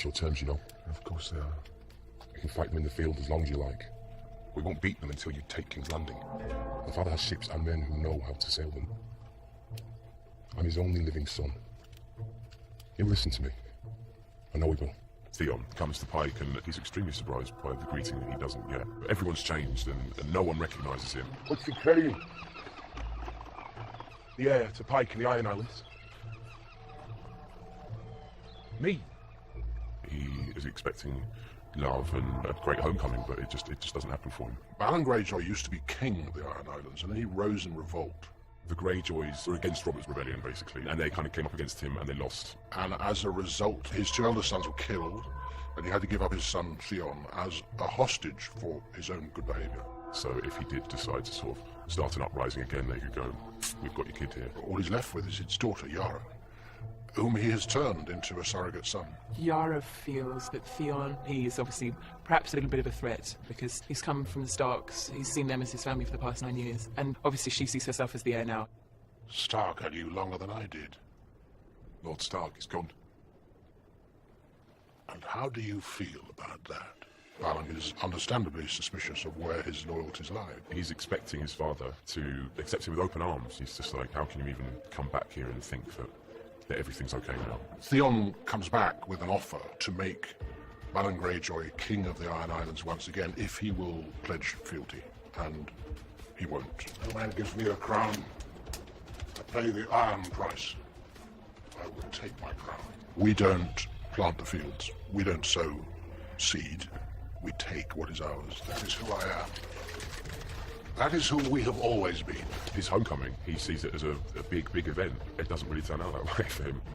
It's your terms, you know. Of course they are. You can fight them in the field as long as you like. We won't beat them until you take King's Landing. My father has ships and men who know how to sail them. I'm his only living son. He'll listen to me. I know he will. Theon comes to Pike and he's extremely surprised by the greeting that he doesn't get. Everyone's changed and no one recognises him. What's he carrying? The heir to Pike and the Iron Islands. Me. He is expecting love and a great homecoming, but it just doesn't happen for him. Balon Greyjoy used to be king of the Iron Islands, and then he rose in revolt. The Greyjoys were against Robert's rebellion, basically, and they kind of came up against him and they lost. And as a result, his two eldest sons were killed, and he had to give up his son Theon as a hostage for his own good behaviour. So if he did decide to sort of start an uprising again, they could go, we've got your kid here. All he's left with is his daughter, Yara, whom he has turned into a surrogate son. Yara feels that Theon, he is obviously perhaps a little bit of a threat because he's come from the Starks, he's seen them as his family for the past 9 years, and obviously she sees herself as the heir now. Stark had you longer than I did. Lord Stark is gone. And how do you feel about that? Balon is understandably suspicious of where his loyalties lie. He's expecting his father to accept him with open arms. He's just like, how can you even come back here and think that everything's okay now? Theon comes back with an offer to make Balon Greyjoy king of the Iron Islands once again if he will pledge fealty, and he won't. No man gives me a crown. I pay the iron price. I will take my crown. We don't plant the fields. We don't sow seed. We take what is ours. That is who I am. That is who we have always been. His homecoming, he sees it as a big event. It doesn't really turn out that way for him.